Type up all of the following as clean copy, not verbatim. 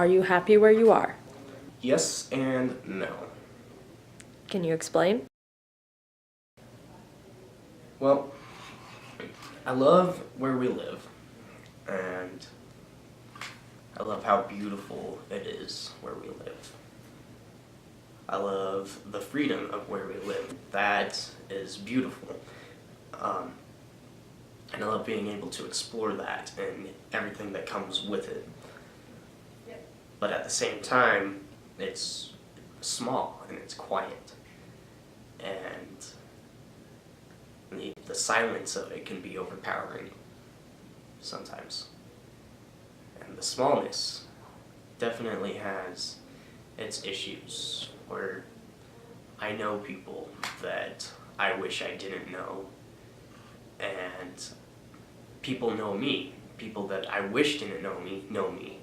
Are you happy where you are? Yes and no. Can you explain? Well, I love where we live, and I love how beautiful it is where we live. I love the freedom of where we live. That is beautiful. And I love being able to explore that and everything that comes with it. But at the same time, it's small and it's quiet. And the silence of it can be overpowering sometimes. And the smallness definitely has its issues, where I know people that I wish I didn't know, and people know me. People that I wish didn't know me,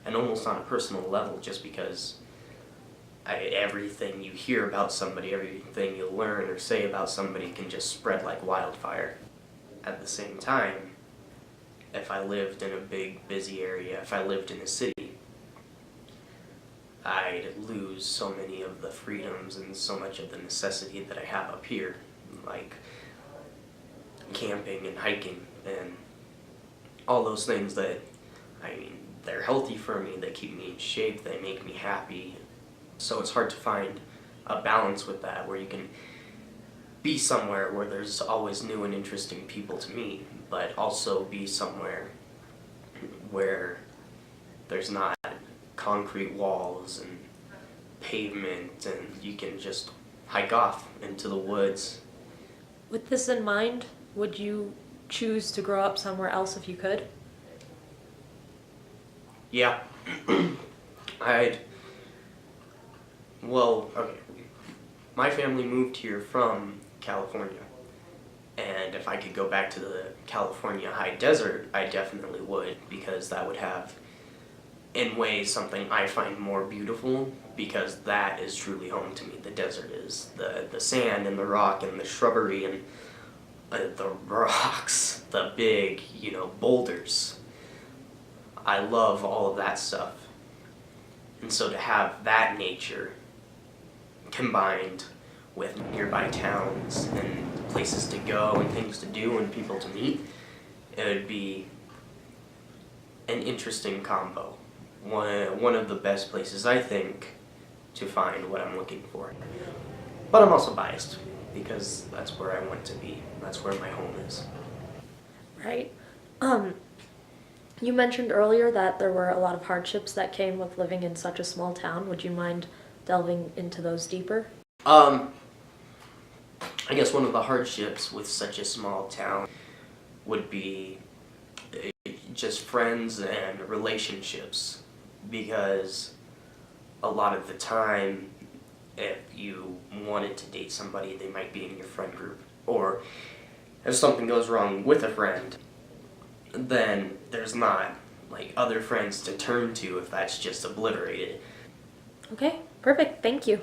and almost on a personal level, just because everything you hear about somebody, everything you learn or say about somebody can just spread like wildfire. At the same time, if I lived in a big, busy area, if I lived in a city, I'd lose so many of the freedoms and so much of the necessity that I have up here, like camping and hiking and all those things that, they're healthy for me, they keep me in shape, they make me happy. So it's hard to find a balance with that, where you can be somewhere where there's always new and interesting people to meet, but also be somewhere where there's not concrete walls and pavement and you can just hike off into the woods. With this in mind, would you choose to grow up somewhere else if you could? Yeah. Well, okay. My family moved here from California, and if I could go back to the California high desert, I definitely would, because that would have, in ways, something I find more beautiful, because that is truly home to me. The desert is the sand and the rock and the shrubbery and the rocks, the big, boulders. I love all of that stuff. And so to have that nature combined with nearby towns and places to go and things to do and people to meet, it would be an interesting combo. One of the best places, I think, to find what I'm looking for. But I'm also biased, because that's where I want to be. That's where my home is. Right. You mentioned earlier that there were a lot of hardships that came with living in such a small town. Would you mind delving into those deeper? I guess one of the hardships with such a small town would be just friends and relationships, because a lot of the time, if you wanted to date somebody, they might be in your friend group, or if something goes wrong with a friend, then there's not other friends to turn to if that's just obliterated. Okay, perfect. Thank you.